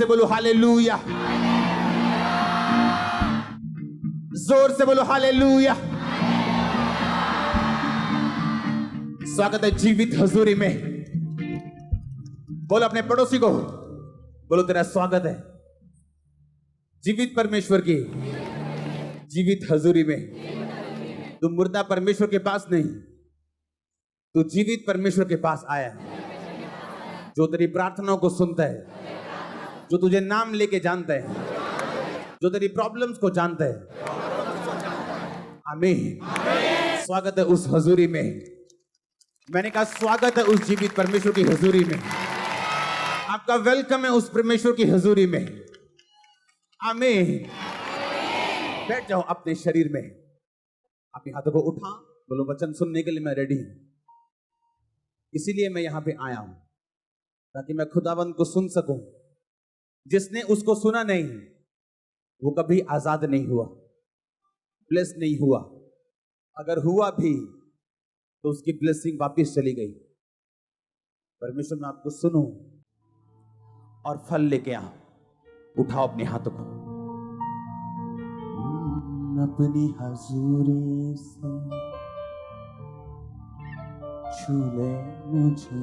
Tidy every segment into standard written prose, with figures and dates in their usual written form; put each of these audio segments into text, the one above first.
से बोलो हालेलुया, जोर से बोलो हालेलुया। स्वागत है जीवित हजूरी में। बोलो अपने पड़ोसी को, बोलो तेरा स्वागत है जीवित परमेश्वर की जीवित हजूरी में। तू मुर्दा परमेश्वर के पास नहीं, तू जीवित परमेश्वर के पास आया है, जो तेरी प्रार्थनाओं को सुनता है, जो तुझे नाम लेके जानता है, जो तेरी प्रॉब्लम्स को जानता है। आमीन। स्वागत है उस हजूरी में। मैंने कहा स्वागत है उस जीवित परमेश्वर की हजूरी में। आपका वेलकम है उस परमेश्वर की हजूरी में। आमीन। बैठ जाओ अपने शरीर में, अपने हाथों को उठा, बोलो वचन सुनने के लिए मैं रेडी हूं। इसीलिए मैं यहां पे आया हूं, ताकि मैं खुदावंद को सुन सकूं। जिसने उसको सुना नहीं वो कभी आजाद नहीं हुआ, ब्लेस नहीं हुआ। अगर हुआ भी तो उसकी ब्लेसिंग वापस चली गई। परमेश्वर मैं आपको सुनूं और फल लेके आ। उठाओ अपने हाथों को। अपनी हजूरी से छू ले मुझे,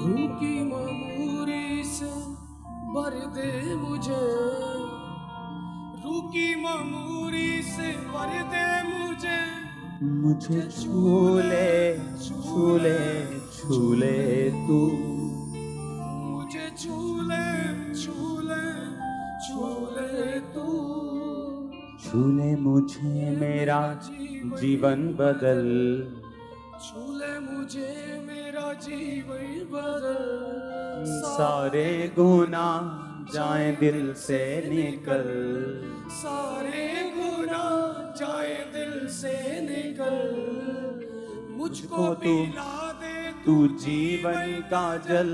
रूह की ममूरी से भर दे मुझे, रूह की ममूरी से भर दे मुझे। मुझे छू ले छू ले छू ले तू, मुझे छू ले छू ले छू ले तू। छू ले मुझे मेरा जीवन बदल, छू ले मुझे मेरा जीवन बदल। सारे गुनाह जाए दिल से निकल, सारे गुनाह जाए दिल से निकल। मुझको पिला दे तू जीवन का जल।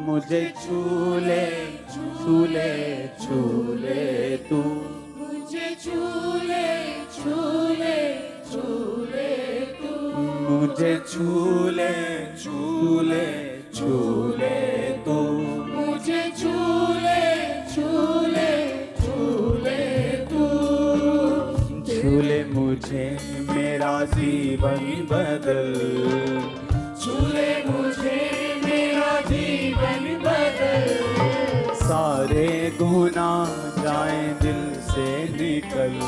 मुझे छू ले छू ले छू ले तू, मुझे छू ले छू ले छू ले तू। मुझे छू ले छू ले छू ले तू, मुझे छू ले छू ले छू ले तू। छू ले मुझे मेरा जीवन बदल, छू ले मुझे मेरा जीवन बदल। सारे गुनाह जाए दिल से निकल,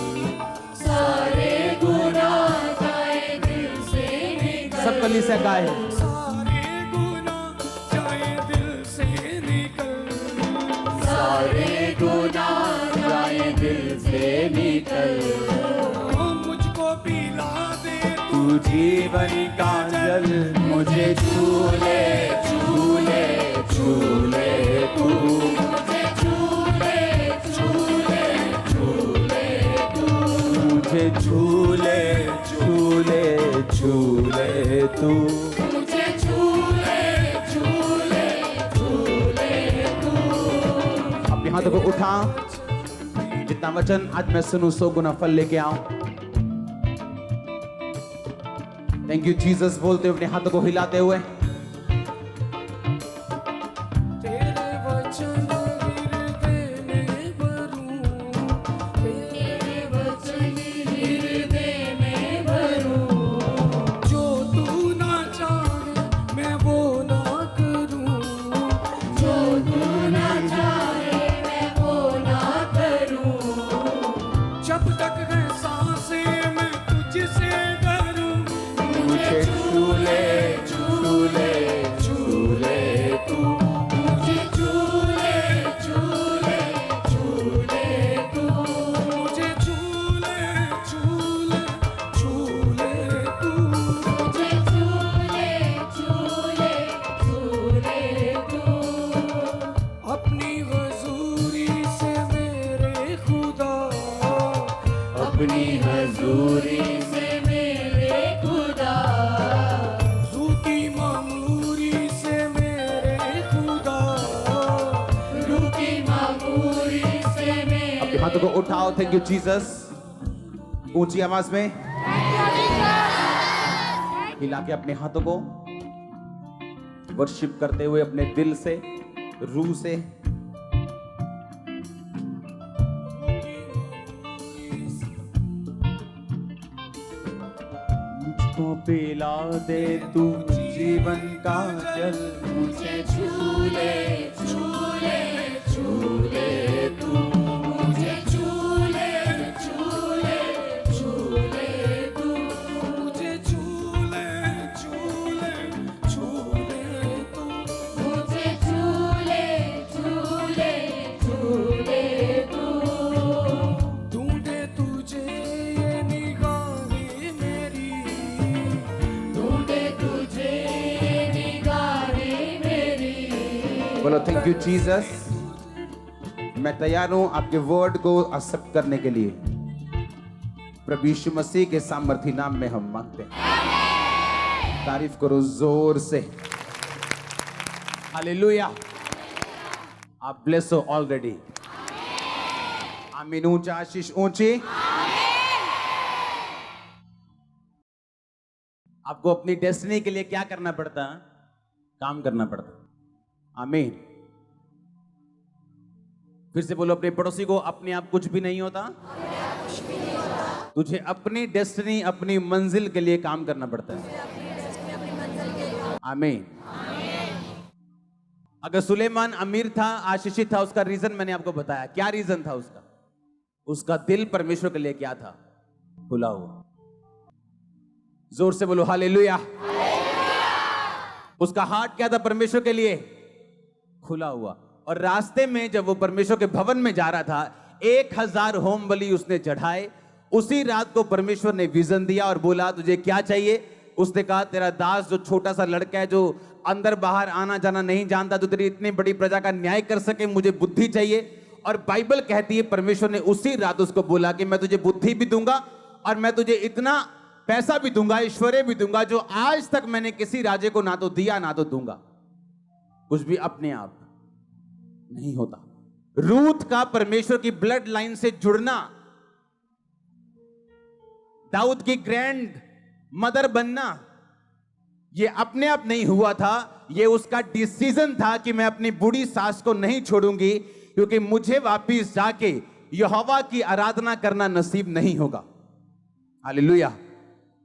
सारे गुनाह जाए दिल से निकल। सब कली से गाए। सारे गुनाह जाए दिल से निकल। सारे गुनाह जाए दिल से निकल। मुझको पिला दे तू जीवन का जल। मुझे छू ले छू ले छू ले तू, मुझे छू ले छू ले छू ले तू। मुझे छू ले छू ले छू ले तू। मुझे छू ले छू ले छू ले तू। अपने हाथों को उठा, जितना वचन आज मैं सुनूं 100 गुना फल लेके आऊं। थैंक यू जीसस बोलते हुए अपने हाथों को हिलाते हुए। तेरे वचन हृदय में भरूं, तेरे वचन हृदय में भरूं। जो तू ना चाहे मैं वो ना करूं, जो तू ना चाहे मैं वो ना करूं। जब तक है सांसें मैं तुझसे डरूं। मुझे छू ले छू ले छू ले तू, मुझे छू ले छू ले छू ले तू। मुझे छू ले छू ले छू ले तू। मुझे छू ले छू ले छू ले तू। अपनी हजूरी से मेरे खुदा, अपनी हजूरी से मेरे खुदा। रूह की मामूरी से मेरे खुदा, रूह की मामूरी से मेरे। अपने हाथों को उठाओ। Thank you Jesus. ऊंची आवाज में हिला के अपने हाथों को वर्शिप करते हुए अपने दिल से, रूह से पिला दे तू जीवन का जल। मुझे झूले झूले झूले तू, मुझे झूले झूले झूले तू, मुझे झूले झूले झूले तू, मुझे झूले झूले झूले तू। ढूंढे तुझे ये निगाहें मेरी, ढूंढे तुझे निगाहें मेरी। बोलो थैंक यू जीसस। मैं तैयार हूं आपके वर्ड को एक्सेप्ट करने के लिए। प्रभु यीशु मसीह के सामर्थी नाम में हम मांगते हैं। तारीफ करो जोर से। हालेलुया। आप ब्लेस हो ऑलरेडी। आमीन। ऊंचा आशीष ऊंची। आपको अपनी डेस्टिनी के लिए क्या करना पड़ता है? काम करना पड़ता। आमीन। फिर से बोलो अपने पड़ोसी को, अपने आप कुछ भी नहीं होता। तुझे अपनी डेस्टिनी, अपनी मंजिल के लिए काम करना पड़ता है। आमीन। अगर सुलेमान अमीर था, आशीषित था, उसका रीजन मैंने आपको बताया। क्या रीजन था उसका? उसका दिल परमेश्वर के लिए क्या था? खुला हुआ। जोर से बोलो हालेलुया। उसका हार्ट क्या था परमेश्वर के लिए? खुला हुआ। और रास्ते में जब वो परमेश्वर के भवन में जा रहा था, 1000 होम बलि उसने चढ़ाए। उसी रात को परमेश्वर ने विजन दिया और बोला तुझे क्या चाहिए? उसने कहा तेरा दास जो छोटा सा लड़का है, जो अंदर बाहर आना जाना नहीं जानता, जो तेरी इतनी बड़ी प्रजा का न्याय कर सके, मुझे बुद्धि चाहिए। और बाइबल कहती है परमेश्वर ने उसी रात उसको बोला कि मैं तुझे बुद्धि भी दूंगा और मैं तुझे इतना पैसा भी दूंगा, ऐश्वर्य भी दूंगा, जो आज तक मैंने किसी राजे को ना तो दिया ना तो दूंगा। कुछ भी अपने आप नहीं होता। रूथ का परमेश्वर की ब्लड लाइन से जुड़ना, दाऊद की ग्रैंड मदर बनना, यह अपने आप नहीं हुआ था। यह उसका डिसीजन था कि मैं अपनी बूढ़ी सास को नहीं छोड़ूंगी, क्योंकि मुझे वापिस जाके यहोवा की आराधना करना नसीब नहीं होगा। हालेलुया।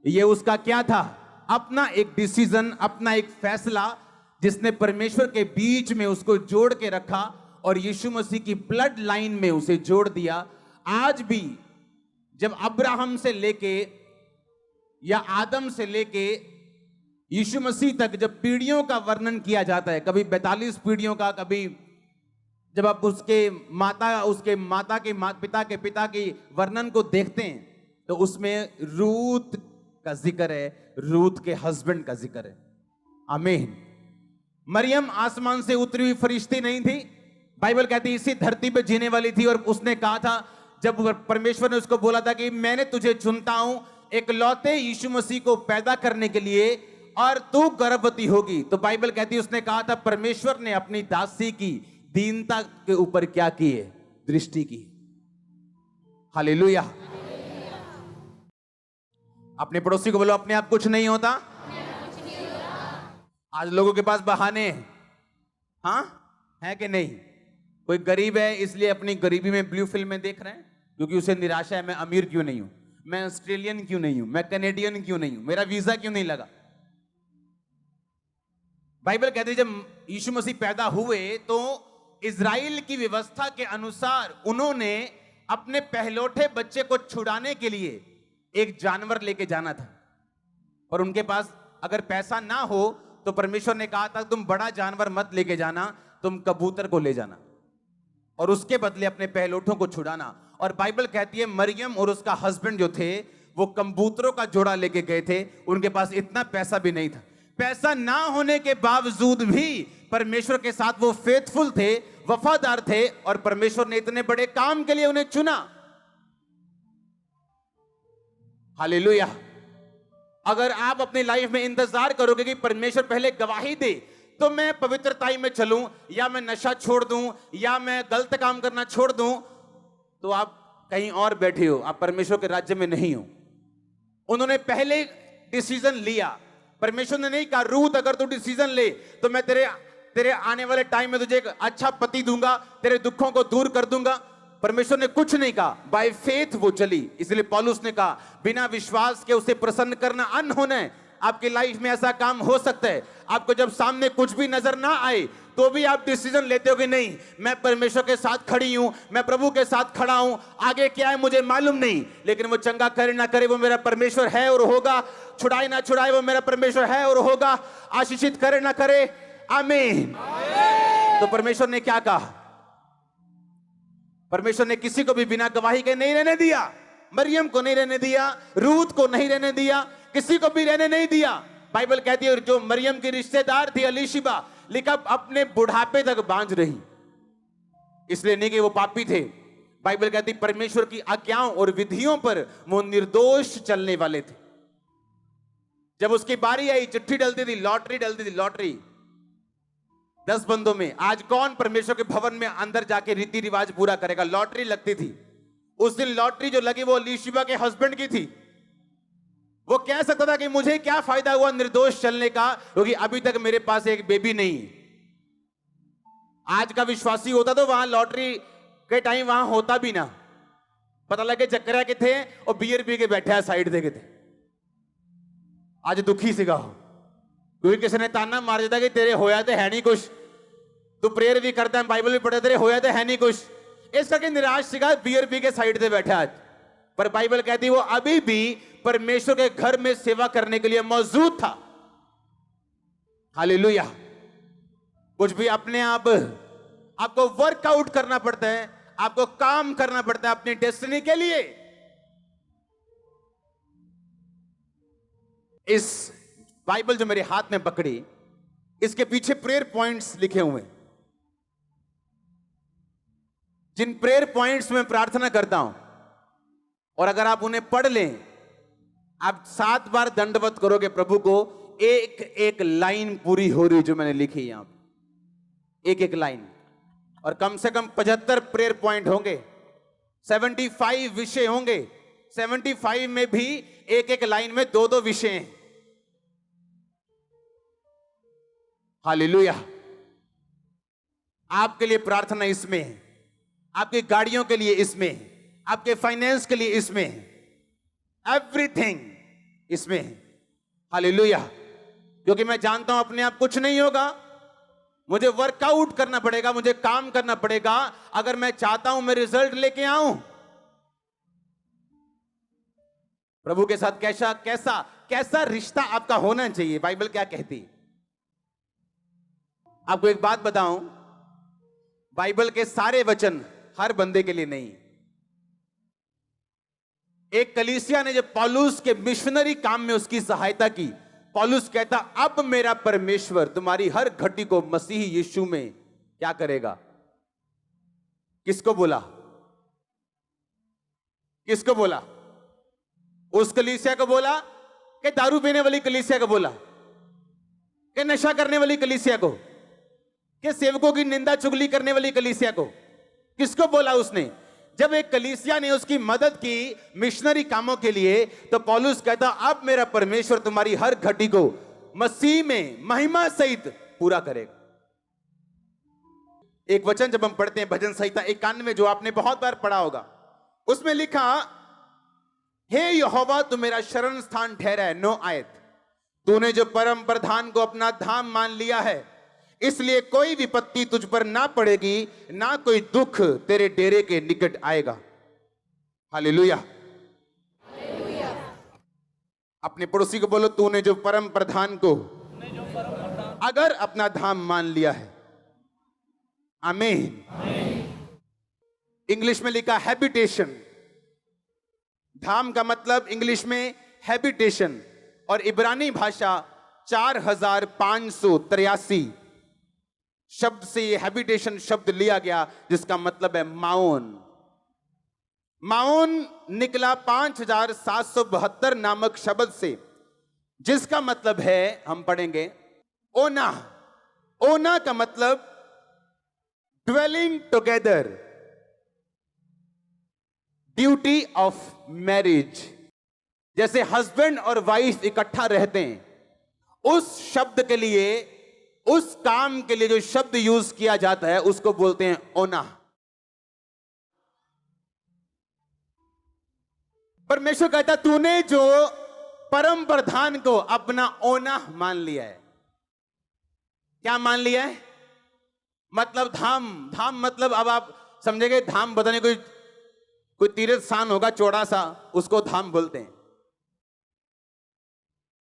यह उसका क्या था? अपना एक डिसीजन, अपना एक फैसला, जिसने परमेश्वर के बीच में उसको जोड़ के रखा और यीशु मसीह की ब्लड लाइन में उसे जोड़ दिया। आज भी जब अब्राहम से लेके या आदम से लेके यीशु मसीह तक जब पीढ़ियों का वर्णन किया जाता है, कभी 42 पीढ़ियों का, कभी जब आप उसके माता के पिता के पिता की वर्णन को देखते हैं, तो उसमें रूत का जिक्र है, रूत के हस्बैंड का जिक्र है। आमीन। मरियम आसमान से उतरी हुई फरिश्ती नहीं थी। बाइबल कहती है इसी धरती पे जीने वाली थी। और उसने कहा था, जब परमेश्वर ने उसको बोला था कि मैंने तुझे चुनता हूं इकलौते यीशु मसीह को पैदा करने के लिए, और तू गर्भवती होगी, तो बाइबल कहती है उसने कहा था परमेश्वर ने अपनी दासी की दीनता के ऊपर क्या की है? दृष्टि की। हालेलुया। अपने पड़ोसी को बोलो अपने आप कुछ नहीं होता। आज लोगों के पास बहाने हैं, हाँ है कि नहीं? कोई गरीब है इसलिए अपनी गरीबी में ब्लू फिल्में देख रहे हैं, क्योंकि उसे निराशा है, मैं अमीर क्यों नहीं हूं, मैं ऑस्ट्रेलियन क्यों नहीं हूं, मैं कैनेडियन क्यों नहीं हूं, मेरा वीजा क्यों नहीं लगा। बाइबल कहती है जब यीशु मसीह पैदा हुए तो इजराइल की व्यवस्था के अनुसार उन्होंने अपने पहलौठे बच्चे को छुड़ाने के लिए एक जानवर लेके जाना था। और उनके पास अगर पैसा ना हो तो परमेश्वर ने कहा था तुम बड़ा जानवर मत लेके जाना, तुम कबूतर को ले जाना और उसके बदले अपने पहलौठों को छुड़ाना। और बाइबल कहती है मरियम और उसका हस्बैंड जो थे वो कबूतरों का जोड़ा लेके गए थे। उनके पास इतना पैसा भी नहीं था। पैसा ना होने के बावजूद भी परमेश्वर के साथ वो फेथफुल थे, वफादार थे, और परमेश्वर ने इतने बड़े काम के लिए उन्हें चुना। हालेलुया। अगर आप अपनी लाइफ में इंतजार करोगे कि परमेश्वर पहले गवाही दे तो मैं पवित्रताई में चलूं, या मैं नशा छोड़ दूं, या मैं गलत काम करना छोड़ दूं, तो आप कहीं और बैठे हो, आप परमेश्वर के राज्य में नहीं हो। उन्होंने पहले डिसीजन लिया। परमेश्वर ने नहीं कहा रूथ अगर तू डिसीजन ले तो मैं तेरे आने वाले टाइम में तुझे एक अच्छा पति दूंगा, तेरे दुखों को दूर कर दूंगा। परमेश्वर ने कुछ नहीं कहा, बाय फेथ वो चली। इसलिए पौलुस ने कहा बिना विश्वास के उसे प्रसन्न करना अनहोना है। आपकी लाइफ में ऐसा काम हो सकता है, आपको जब सामने कुछ भी नजर ना आए तो भी आप डिसीजन लेते हो कि नहीं, मैं परमेश्वर के साथ खड़ी हूं, मैं प्रभु के साथ खड़ा हूं, आगे क्या है मुझे मालूम नहीं, लेकिन वो चंगा करे ना करे वो मेरा परमेश्वर है और होगा, छुड़ाए ना छुड़ाए वो मेरा परमेश्वर है और होगा, आशीषित करे ना करे, आमीन। तो परमेश्वर ने क्या कहा? परमेश्वर ने किसी को भी बिना गवाही के नहीं रहने दिया। मरियम को नहीं रहने दिया, रूत को नहीं रहने दिया, किसी को भी रहने नहीं दिया। बाइबल कहती है जो मरियम की रिश्तेदार थी एलीशिबा, लिखा अपने बुढ़ापे तक बांझ रही, इसलिए नहीं कि वो पापी थे। बाइबल कहती परमेश्वर की आज्ञाओं और विधियों पर वो निर्दोष चलने वाले थे। जब उसकी बारी आई, चिट्ठी डलती थी, लॉटरी डलती थी, लॉटरी 10 बंदों में। आज कौन परमेश्वर के भवन में अंदर जाके रीति रिवाज पूरा करेगा? लॉटरी लगती थी। उस दिन लॉटरी जो लगी वो एलीशिबा के हस्बैंड की थी। वो कह सकता था कि मुझे क्या फायदा हुआ निर्दोष चलने का, क्योंकि अभी तक मेरे पास एक बेबी नहीं। आज का विश्वासी होता तो वहां लॉटरी के टाइम वहां होता भी ना, पता लगे चक्करा के थे और बियर पी के बैठे है साइड देखे थे। आज दुखी सिगा हो, क्योंकि किसी ने ताना मार देता कि तेरे होया तो है नहीं कुछ, तू प्रेयर भी करता है, बाइबल भी पढ़ता, तेरे होया तो है नहीं कुछ, इस करके निराश सिगा बियर पी के साइड से बैठा आज। पर बाइबल कहती वो अभी भी परमेश्वर के घर में सेवा करने के लिए मौजूद था। हालेलुया। कुछ भी अपने आप आपको वर्कआउट करना पड़ता है, आपको काम करना पड़ता है अपनी डेस्टिनी के लिए। इस बाइबल जो मेरे हाथ में पकड़ी, इसके पीछे प्रेयर पॉइंट्स लिखे हुए हैं, जिन प्रेयर पॉइंट्स में प्रार्थना करता हूं, और अगर आप उन्हें पढ़ लें, आप 7 बार दंडवत करोगे प्रभु को, एक एक लाइन पूरी हो रही जो मैंने लिखी यहां पे, एक एक लाइन। और कम से कम 75 प्रेयर पॉइंट होंगे, 75 विषय होंगे, 75 में भी एक एक लाइन में 2-2 विषय हैं। हालेलुया। आपके लिए प्रार्थना इसमें है, आपकी गाड़ियों के लिए इसमें है, आपके फाइनेंस के लिए इसमें है, एवरीथिंग इसमें है। हालेलुया। क्योंकि मैं जानता हूं अपने आप कुछ नहीं होगा, मुझे वर्कआउट करना पड़ेगा, मुझे काम करना पड़ेगा अगर मैं चाहता हूं मैं रिजल्ट लेके आऊं। प्रभु के साथ कैसा कैसा कैसा रिश्ता आपका होना चाहिए, बाइबल क्या कहती? आपको एक बात बताऊं, बाइबल के सारे वचन हर बंदे के लिए नहीं। एक कलीसिया ने जब पौलुस के मिशनरी काम में उसकी सहायता की, पौलुस कहता अब मेरा परमेश्वर तुम्हारी हर घटी को मसीह यीशु में क्या करेगा? किसको बोला? किसको बोला? उस कलीसिया को बोला कि दारू पीने वाली कलीसिया को बोला, कि नशा करने वाली कलीसिया को, कि सेवकों की निंदा चुगली करने वाली कलीसिया को? किसको बोला उसने? जब एक कलीसिया ने उसकी मदद की मिशनरी कामों के लिए, तो पौलुस कहता अब मेरा परमेश्वर तुम्हारी हर घटी को मसीह में महिमा सहित पूरा करेगा। एक वचन जब हम पढ़ते हैं भजन संहिता 91 जो आपने बहुत बार पढ़ा होगा, उसमें लिखा हे यहोवा तू मेरा शरण स्थान ठहरा है। 9 आयत, तूने जो परम प्रधान को अपना धाम मान लिया है, इसलिए कोई विपत्ति तुझ पर ना पड़ेगी, ना कोई दुख तेरे डेरे के निकट आएगा। हालेलुया। अपने पड़ोसी को बोलो तूने जो परम प्रधान को अगर अपना धाम मान लिया है। आमीन। इंग्लिश में लिखा हैबिटेशन। धाम का मतलब इंग्लिश में हैबिटेशन, और इब्रानी भाषा 4583 शब्द से ये हैबिटेशन शब्द लिया गया, जिसका मतलब है माओन। माओन निकला 5772 नामक शब्द से, जिसका मतलब है, हम पढ़ेंगे, ओना। ओना का मतलब dwelling together, duty of marriage. जैसे हस्बैंड और वाइफ इकट्ठा रहते हैं, उस शब्द के लिए, उस काम के लिए जो शब्द यूज किया जाता है उसको बोलते हैं ओना। परमेश्वर कहता तूने जो परम प्रधान को अपना ओना मान लिया है। क्या मान लिया है? मतलब धाम। धाम मतलब अब आप समझेंगे, धाम बताने कोई तीर्थ स्थान होगा चौड़ा सा, उसको धाम बोलते हैं।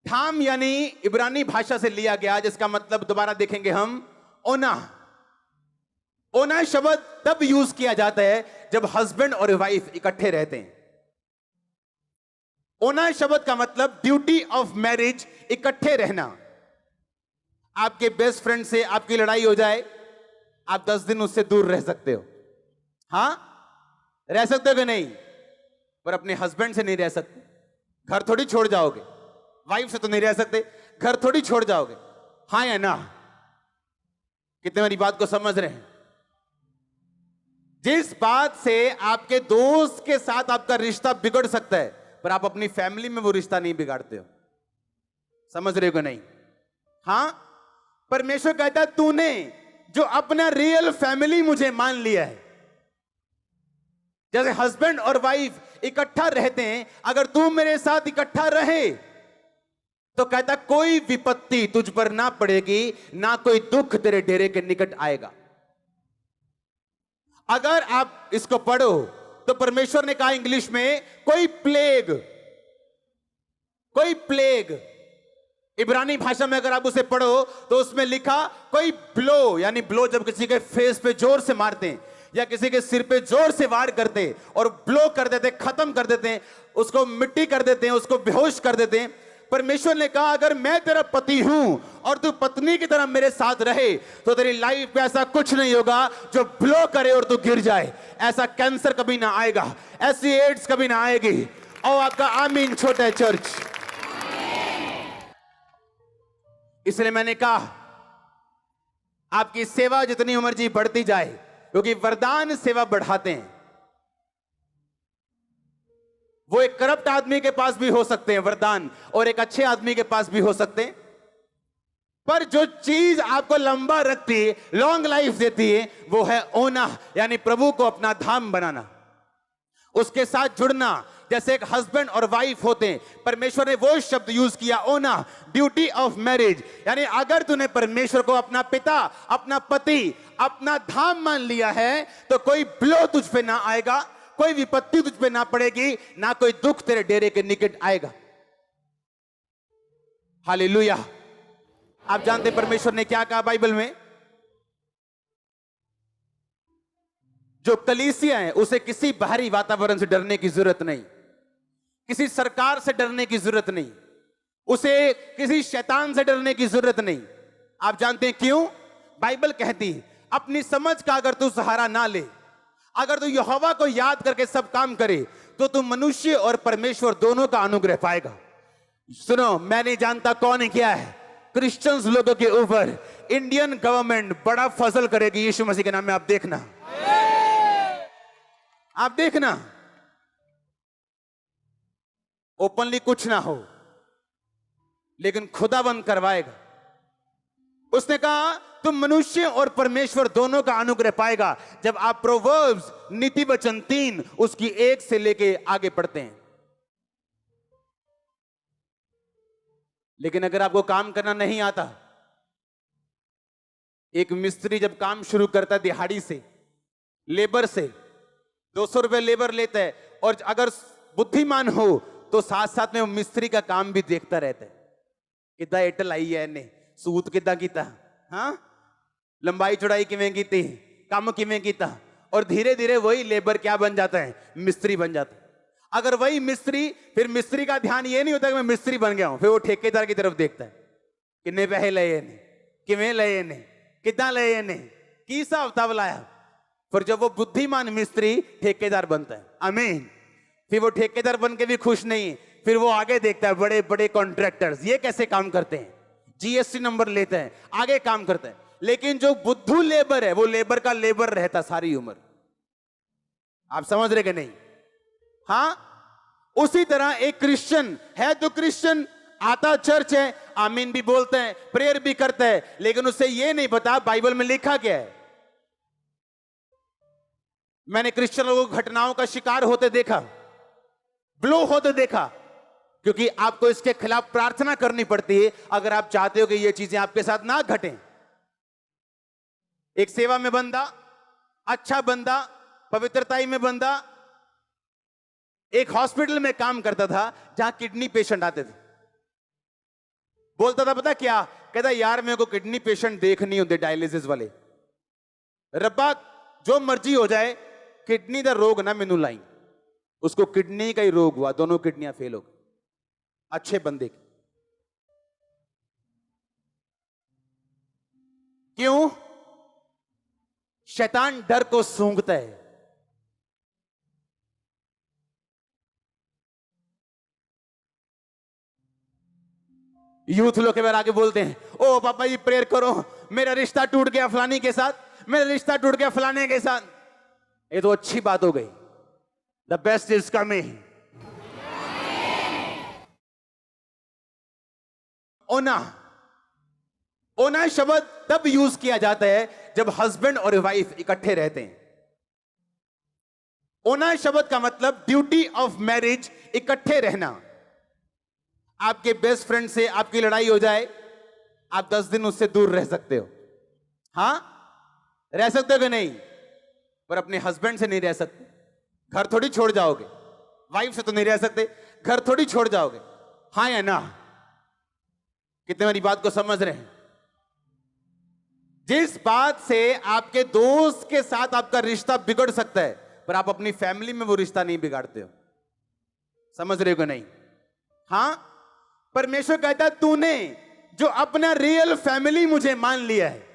धाम यानी इब्रानी भाषा से लिया गया, जिसका मतलब दोबारा देखेंगे हम, ओना। ओना शब्द तब यूज किया जाता है जब हस्बैंड और वाइफ इकट्ठे रहते हैं। ओना शब्द का मतलब ड्यूटी ऑफ मैरिज, इकट्ठे रहना। आपके बेस्ट फ्रेंड से आपकी लड़ाई हो जाए, आप 10 दिन उससे दूर रह सकते हो। हां, रह सकते हो कि नहीं? पर अपने हस्बैंड से नहीं रह सकते। घर थोड़ी छोड़ जाओगे। वाइफ से तो नहीं रह सकते, घर थोड़ी छोड़ जाओगे। हाँ या ना? कितने मेरी बात को समझ रहे हैं? जिस बात से आपके दोस्त के साथ आपका रिश्ता बिगड़ सकता है, पर आप अपनी फैमिली में वो रिश्ता नहीं बिगाड़ते हो। समझ रहे हो कि नहीं? हां, परमेश्वर कहता है तूने जो अपना रियल फैमिली मुझे मान लिया है। जैसे हस्बैंड और वाइफ इकट्ठा रहते हैं, अगर तू मेरे साथ इकट्ठा रहे तो कहता कोई विपत्ति तुझ पर ना पड़ेगी, ना कोई दुख तेरे डेरे के निकट आएगा। अगर आप इसको पढ़ो तो परमेश्वर ने कहा इंग्लिश में, कोई प्लेग। इब्रानी भाषा में अगर आप उसे पढ़ो तो उसमें लिखा कोई ब्लो, यानी ब्लो जब किसी के फेस पे जोर से मारते हैं या किसी के सिर पे जोर से वार करते और ब्लो कर देते, खत्म कर देते हैं, उसको मिट्टी कर देते हैं, उसको बेहोश कर देते हैं। परमेश्वर ने कहा अगर मैं तेरा पति हूं और तू पत्नी की तरह मेरे साथ रहे तो तेरी लाइफ पे ऐसा कुछ नहीं होगा जो ब्लो करे और तू गिर जाए। ऐसा कैंसर कभी ना आएगा, ऐसी एड्स कभी ना आएगी। और आपका आमीन छोटा है चर्च। इसलिए मैंने कहा आपकी सेवा जितनी मर्जी बढ़ती जाए, क्योंकि वरदान सेवा बढ़ाते हैं। वो एक करप्ट आदमी के पास भी हो सकते हैं वरदान, और एक अच्छे आदमी के पास भी हो सकते हैं, पर जो चीज आपको लंबा रखती है, लॉन्ग लाइफ देती है, वो है ओना, यानी प्रभु को अपना धाम बनाना, उसके साथ जुड़ना। जैसे एक हस्बैंड और वाइफ होते हैं, परमेश्वर ने वो शब्द यूज किया ओना, ड्यूटी ऑफ मैरिज। यानी अगर तूने परमेश्वर को अपना पिता, अपना पति, अपना धाम मान लिया है तो कोई ब्लो तुझ पे ना आएगा, कोई विपत्ति तुझ पे ना पड़ेगी, ना कोई दुख तेरे डेरे के निकट आएगा। हालेलुया। आप जानते परमेश्वर ने क्या कहा बाइबल में? जो कलीसिया है उसे किसी बाहरी वातावरण से डरने की जरूरत नहीं, किसी सरकार से डरने की जरूरत नहीं, उसे किसी शैतान से डरने की जरूरत नहीं। आप जानते हैं क्यों? बाइबल कहती है अपनी समझ का अगर तू सहारा ना ले, अगर तू यहोवा को याद करके सब काम करे, तो तू मनुष्य और परमेश्वर दोनों का अनुग्रह पाएगा। सुनो, मैं नहीं जानता कौन किया है, क्रिश्चियंस लोगों के ऊपर इंडियन गवर्नमेंट बड़ा फजल करेगी यीशु मसीह के नाम में। आप देखना, आप देखना, ओपनली कुछ ना हो लेकिन खुदाबंद करवाएगा। उसने कहा तुम मनुष्य और परमेश्वर दोनों का अनुग्रह पाएगा जब आप प्रोवर्ब्स नीति वचन 3 उसकी 1 से लेके आगे पढ़ते हैं। लेकिन अगर आपको काम करना नहीं आता, एक मिस्त्री जब काम शुरू करता है दिहाड़ी से, लेबर से 200 रुपए लेबर लेता है, और अगर बुद्धिमान हो तो साथ साथ में वो मिस्त्री का काम भी देखता रहता है, कितना एटल आई है ने, सूत कितना कीता, हाँ लंबाई चौड़ाई किवें कीती, काम किवें कीता, और धीरे धीरे वही लेबर क्या बन जाता है? मिस्त्री बन जाता है। अगर वही मिस्त्री, फिर मिस्त्री का ध्यान ये नहीं होता कि मैं मिस्त्री बन गया हूं, फिर वो ठेकेदार की तरफ देखता है, कितने पैसे लए ने, किवें लए ने, कितना लए ने, की हिसाब किताब लाया। फिर जब वो बुद्धिमान मिस्त्री ठेकेदार बनता है, आमीन, फिर वो ठेकेदार बन के भी खुश नहीं, फिर वो आगे देखता है बड़े बड़े कॉन्ट्रैक्टर्स ये कैसे काम करते हैं, जीएसटी नंबर लेते हैं, आगे काम करते हैं। लेकिन जो बुद्धू लेबर है वो लेबर का लेबर रहता सारी उम्र। आप समझ रहे कि नहीं? हां, उसी तरह एक क्रिश्चियन है तो क्रिश्चियन आता चर्च है, आमीन भी बोलते हैं, प्रेयर भी करता है, लेकिन उसे ये नहीं पता बाइबल में लिखा क्या है। मैंने क्रिश्चियन लोगों को घटनाओं का शिकार होते देखा, ब्लो होते देखा, क्योंकि आपको इसके खिलाफ प्रार्थना करनी पड़ती है अगर आप चाहते हो कि ये चीजें आपके साथ ना घटें। एक सेवा में बंदा, अच्छा बंदा, पवित्रताई में बंदा एक हॉस्पिटल में काम करता था जहां किडनी पेशेंट आते थे। बोलता था पता क्या, कहता यार मेरे को किडनी पेशेंट देख नहीं होते डायलिसिस वाले, रब्बा जो मर्जी हो जाए किडनी का रोग ना मैनू लाई। उसको किडनी का ही रोग हुआ, दोनों किडनियां फेल हो गई अच्छे बंदे की। क्यों? शैतान डर को सूंघता है। यूथ लोग के बारे आगे बोलते हैं, ओ पापा जी प्रेयर करो, मेरा रिश्ता टूट गया फलानी के साथ, मेरा रिश्ता टूट गया फलाने के साथ। ये तो अच्छी बात हो गई। The best is coming. ओना, ओना शब्द तब यूज किया जाता है जब हस्बैंड और वाइफ इकट्ठे रहते हैं। ओना शब्द का मतलब ड्यूटी ऑफ मैरिज, इकट्ठे रहना। आपके बेस्ट फ्रेंड से आपकी लड़ाई हो जाए, आप 10 दिन उससे दूर रह सकते हो। हां, रह सकते हो कि नहीं? पर अपने हस्बैंड से नहीं रह सकते। घर थोड़ी छोड़ जाओगे। वाइफ से तो नहीं रह सकते, घर थोड़ी छोड़ जाओगे। हां या ना? कितने मेरी बात को समझ रहे हैं? जिस बात से आपके दोस्त के साथ आपका रिश्ता बिगड़ सकता है, पर आप अपनी फैमिली में वो रिश्ता नहीं बिगाड़ते हो। समझ रहे हो कि नहीं? हां, परमेश्वर कहता है तूने जो अपना रियल फैमिली मुझे मान लिया है,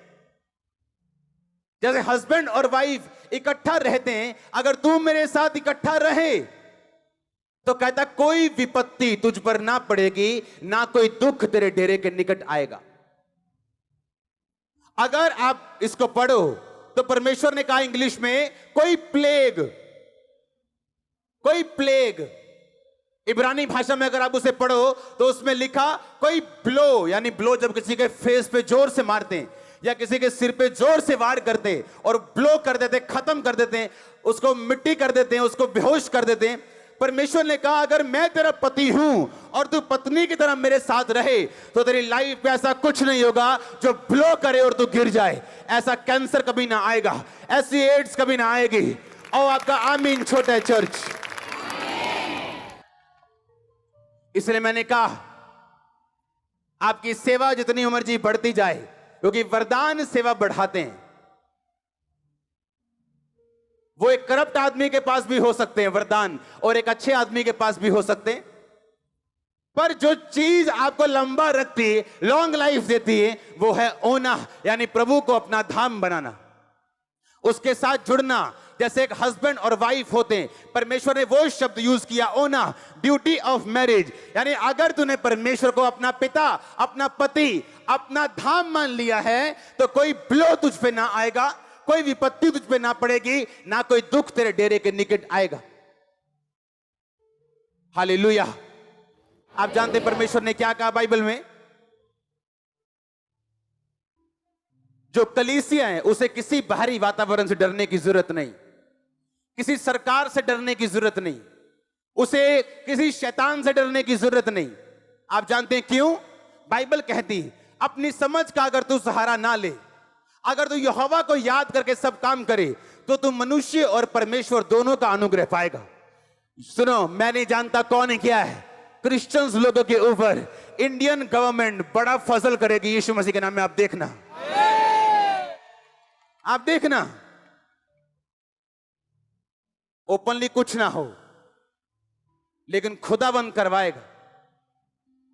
जैसे हस्बैंड और वाइफ इकट्ठा रहते हैं, अगर तू मेरे साथ इकट्ठा रहे तो कहता कोई विपत्ति तुझ पर ना पड़ेगी, ना कोई दुख तेरे डेरे के निकट आएगा। अगर आप इसको पढ़ो तो परमेश्वर ने कहा इंग्लिश में कोई प्लेग, इब्रानी भाषा में अगर आप उसे पढ़ो तो उसमें लिखा कोई ब्लो, यानी ब्लो जब किसी के फेस पे जोर से मारते हैं या किसी के सिर पे जोर से वार करते और ब्लो कर देते, खत्म कर देते हैं, उसको मिट्टी कर देते हैं, उसको बेहोश कर देते हैं। परमेश्वर ने कहा अगर मैं तेरा पति हूं और तू पत्नी की तरह मेरे साथ रहे तो तेरी लाइफ में ऐसा कुछ नहीं होगा जो ब्लो करे और तू गिर जाए। ऐसा कैंसर कभी ना आएगा, ऐसी एड्स कभी ना आएगी। और आपका आमीन छोटा है चर्च। इसलिए मैंने कहा आपकी सेवा जितनी मर्जी बढ़ती जाए, क्योंकि वरदान सेवा बढ़ाते हैं। वो एक करप्ट आदमी के पास भी हो सकते हैं वरदान, और एक अच्छे आदमी के पास भी हो सकते हैं, पर जो चीज आपको लंबा रखती है, लॉन्ग लाइफ देती है, वो है ओना, यानी प्रभु को अपना धाम बनाना, उसके साथ जुड़ना। जैसे एक हस्बैंड और वाइफ होते हैं, परमेश्वर ने वो शब्द यूज किया ओना, ड्यूटी ऑफ मैरिज, यानी अगर तूने परमेश्वर को अपना पिता, अपना पति, अपना धाम मान लिया है तो कोई ब्लो तुझ पे ना आएगा, कोई विपत्ति तुझ पे ना पड़ेगी, ना कोई दुख तेरे डेरे के निकट आएगा। हालेलुया। आप जानते परमेश्वर ने क्या कहा बाइबल में? जो कलीसिया है उसे किसी बाहरी वातावरण से डरने की जरूरत नहीं, किसी सरकार से डरने की जरूरत नहीं, उसे किसी शैतान से डरने की जरूरत नहीं। आप जानते हैं क्यों? बाइबल कहती है अपनी समझ का अगर तू सहारा ना ले, अगर तू यहोवा को याद करके सब काम करे, तो तू मनुष्य और परमेश्वर दोनों का अनुग्रह पाएगा। सुनो, मैं नहीं जानता कौन है क्या है, क्रिश्चियंस लोगों के ऊपर इंडियन गवर्नमेंट बड़ा फजल करेगी यीशु मसीह के नाम में। आप देखना, आप देखना, ओपनली कुछ ना हो लेकिन खुदाबंद करवाएगा।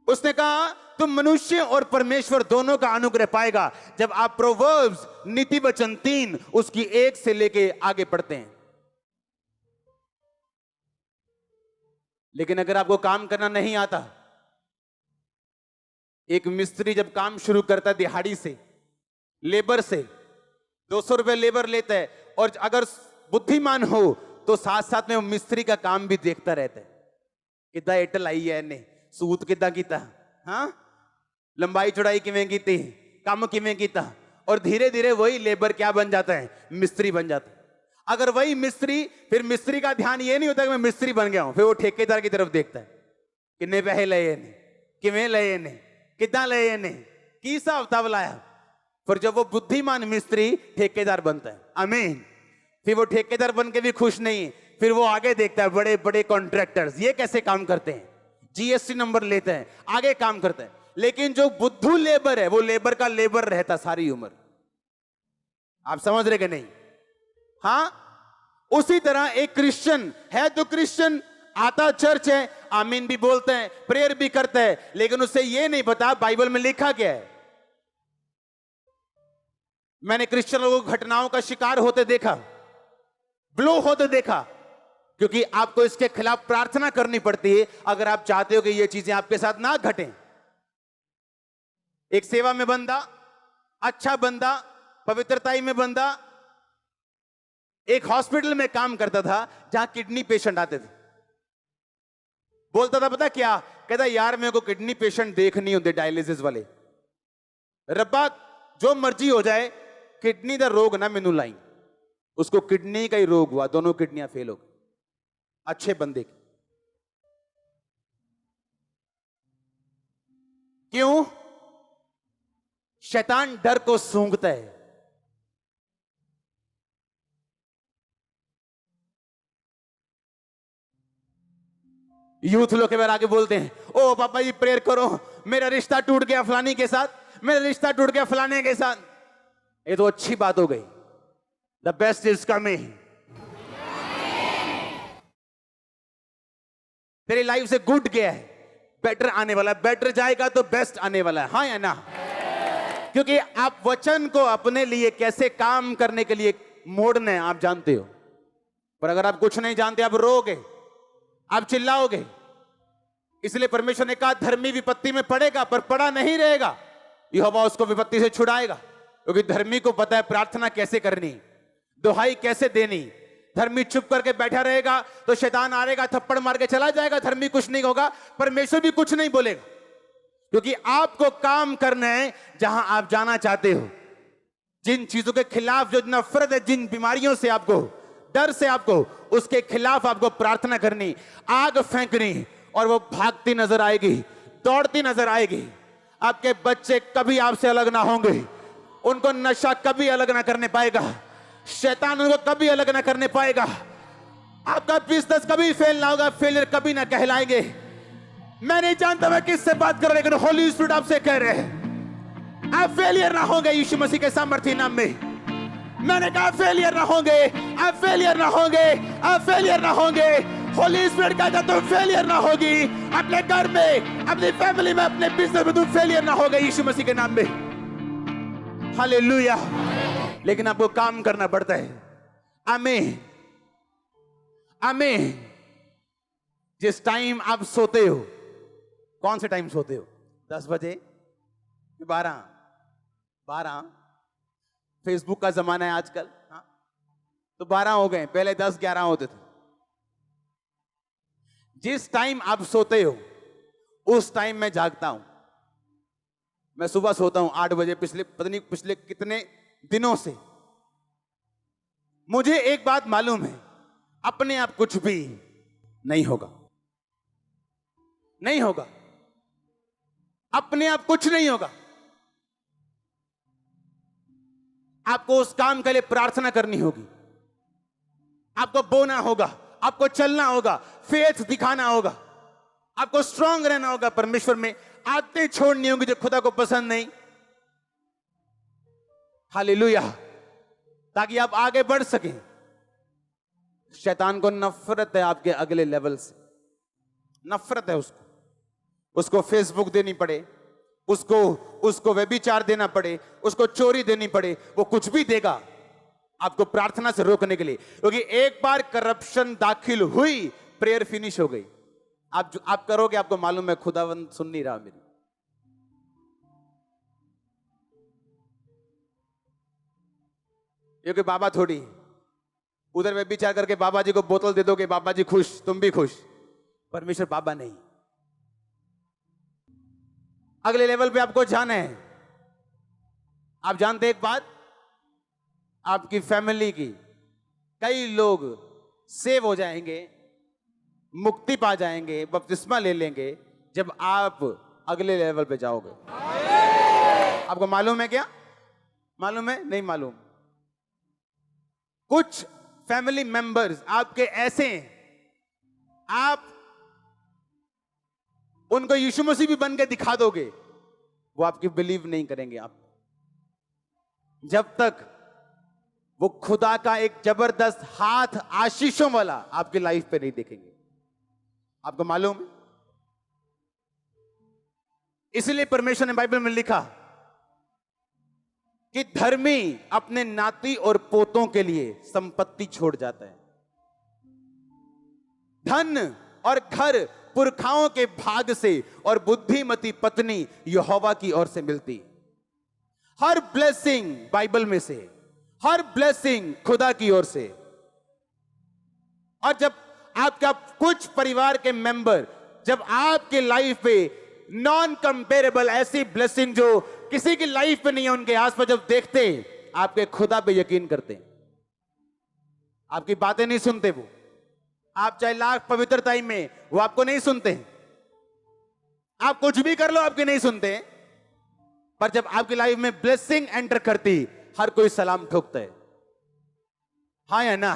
उसने कहा तुम मनुष्य और परमेश्वर दोनों का अनुग्रह पाएगा जब आप प्रोवर्ब्स नीति वचन 3 उसकी 1 से लेके आगे पढ़ते हैं। लेकिन अगर आपको काम करना नहीं आता, एक मिस्त्री जब काम शुरू करता है दिहाड़ी से, लेबर से 200 रुपए लेबर लेता है, और अगर बुद्धिमान हो तो साथ साथ में वो मिस्त्री का काम भी देखता रहता है, कितना एटल आई है इन्हें, सूत कितना कीता, हाँ लंबाई चौड़ाई किवें कीती, काम किवें कीता, और धीरे धीरे वही लेबर क्या बन जाता है? मिस्त्री बन जाता है। अगर वही मिस्त्री, फिर मिस्त्री का ध्यान ये नहीं होता कि मैं मिस्त्री बन गया हूं, फिर वो ठेकेदार की तरफ देखता है किन्ने पैसे लए ने, किवें लए ने, किद्दां लए ने, की हिसाब किताब लाया। पर जब वो बुद्धिमान मिस्त्री ठेकेदार बनता है, आमीन, फिर वो ठेकेदार बन के भी खुश नहीं, फिर वो आगे देखता है बड़े बड़े कॉन्ट्रैक्टर्स ये कैसे काम करते हैं, जीएसटी नंबर लेते हैं, आगे काम करते हैं। लेकिन जो बुद्धू लेबर है वो लेबर का लेबर रहता सारी उम्र। आप समझ रहे कि नहीं? हाँ, उसी तरह एक क्रिश्चियन है तो क्रिश्चियन आता चर्च है, आमीन भी बोलते हैं, प्रेयर भी करता है, लेकिन उससे ये नहीं पता बाइबल में लिखा क्या है। मैंने क्रिश्चियन लोगों को घटनाओं का शिकार होते देखा, ब्लो होते देखा, क्योंकि आपको इसके खिलाफ प्रार्थना करनी पड़ती है अगर आप चाहते हो कि ये चीजें आपके साथ ना घटें। एक सेवा में बंदा, अच्छा बंदा, पवित्रताई में बंदा एक हॉस्पिटल में काम करता था जहां किडनी पेशेंट आते थे। बोलता था पता क्या, कहता यार मेरे को किडनी पेशेंट देख नहीं होते डायलिसिस वाले, रब्बा जो मर्जी हो जाए किडनी का रोग ना मैनू लाई। उसको किडनी का ही रोग हुआ, दोनों किडनियां फेल हो गई अच्छे बंदे की। क्यों? शैतान डर को सूंघता है। यूथ लोग के बारे आगे बोलते हैं, ओ पापा जी प्रेयर करो, मेरा रिश्ता टूट गया फलानी के साथ, मेरा रिश्ता टूट गया फलाने के साथ। ये तो अच्छी बात हो गई, द बेस्ट इज कमिंग। तेरी लाइफ से गुड गया है, बेटर आने वाला है, बेटर जाएगा तो बेस्ट आने वाला है, हाँ या ना? क्योंकि आप वचन को अपने लिए कैसे काम करने के लिए मोड़ना है आप जानते हो। पर अगर आप कुछ नहीं जानते आप रोगे, आप चिल्लाओगे। इसलिए परमेश्वर ने कहा धर्मी विपत्ति में पड़ेगा पर पड़ा नहीं रहेगा, यहोवा उसको विपत्ति से छुड़ाएगा। क्योंकि धर्मी को पता है प्रार्थना कैसे करनी, दुहाई कैसे देनी। धर्मी चुप करके बैठा रहेगा तो शैतान आएगा, थप्पड़ मार के चला जाएगा, धर्मी कुछ नहीं होगा, परमेश्वर भी कुछ नहीं बोलेगा। क्योंकि आपको काम करना है जहां आप जाना चाहते हो। जिन चीजों के खिलाफ जो नफरत है, जिन बीमारियों से आपको डर से आपको, उसके खिलाफ आपको प्रार्थना करनी, आग फेंकनी, और वो भागती नजर आएगी, दौड़ती नजर आएगी। आपके बच्चे कभी आपसे अलग ना होंगे, उनको नशा कभी अलग ना करने पाएगा, शैतान उनको कभी अलग ना करने पाएगा। आपका बिजनेस कभी फेल ना होगा, फेलियर कभी ना कहलाएंगे। मैं नहीं जानता मैं किससे बात कर रहा, लेकिन होली स्पिरिट आपसे कह रहे हैं आप फेलियर ना होंगे यीशु मसीह के सामर्थ्य नाम में। मैंने कहा फेलियर ना होंगे, आप फेलियर ना होंगे, आप फेलियर ना होंगे। होली स्पिरिट कहता तुम फेलियर ना होगी, अपने घर में, अपनी फैमिली में, अपने बिजनेस में तुम फेलियर ना होगे यीशु मसीह के नाम में। हालेलुया। लेकिन आपको काम करना पड़ता है। आमीन, आमीन। जिस टाइम आप सोते हो, कौन से टाइम सोते हो? 10 बजे, 12? फेसबुक का जमाना है आजकल, हाँ? तो 12 हो गए, पहले 10-11 होते थे। जिस टाइम आप सोते हो उस टाइम मैं जागता हूं। मैं सुबह सोता हूं 8 बजे, पिछले कितने दिनों से। मुझे एक बात मालूम है, अपने आप कुछ भी नहीं होगा, नहीं होगा, अपने आप कुछ नहीं होगा। आपको उस काम के लिए प्रार्थना करनी होगी, आपको बोना होगा, आपको चलना होगा, फेथ दिखाना होगा, आपको स्ट्रांग रहना होगा परमेश्वर में। आदतें छोड़नी होंगी जो खुदा को पसंद नहीं। हालेलुया। ताकि आप आगे बढ़ सकें। शैतान को नफरत है आपके अगले लेवल से, नफरत है उसको फेसबुक देनी पड़े, उसको व्यभिचार देना पड़े, उसको चोरी देनी पड़े, वो कुछ भी देगा आपको प्रार्थना से रोकने के लिए। क्योंकि एक बार करप्शन दाखिल हुई, प्रेयर फिनिश हो गई। आप करोगे, आपको मालूम है खुदावंद सुन नहीं रहा मेरी। क्योंकि बाबा थोड़ी उधर व्यभिचार करके बाबा जी को बोतल दे दोगे, बाबा जी खुश, तुम भी खुश। परमेश्वर बाबा नहीं। अगले लेवल पे आपको जाना है। आप जानते एक बात, आपकी फैमिली की कई लोग सेव हो जाएंगे, मुक्ति पा जाएंगे, बपतिस्मा ले लेंगे, जब आप अगले लेवल पे जाओगे। आपको मालूम है क्या? मालूम है? नहीं मालूम। कुछ फैमिली मेंबर्स आपके ऐसे हैं, आप उनको यीशु मसीह भी बन के दिखा दोगे, वो आपकी बिलीव नहीं करेंगे। आप जब तक वो खुदा का एक जबरदस्त हाथ आशीषों वाला आपकी लाइफ पे नहीं देखेंगे। आपको मालूम है? इसलिए परमेश्वर ने बाइबल में लिखा कि धर्मी अपने नाती और पोतों के लिए संपत्ति छोड़ जाता है। धन और घर पुरखाओं के भाग से और बुद्धिमती पत्नी यहोवा की ओर से मिलती। हर ब्लेसिंग बाइबल में से, हर ब्लेसिंग खुदा की ओर से। और जब आपका कुछ परिवार के मेंबर जब आपके लाइफ पे नॉन कंपेरेबल ऐसी ब्लेसिंग जो किसी की लाइफ पे नहीं है, उनके आसपास जब देखते हैं, आपके खुदा पे यकीन करते हैं। आपकी बातें नहीं सुनते वो, आप चाहे लाख पवित्रताई में, वो आपको नहीं सुनते हैं। आप कुछ भी कर लो, आपके नहीं सुनते हैं। पर जब आपकी लाइफ में ब्लेसिंग एंटर करती, हर कोई सलाम ठोकता है। हाँ या ना?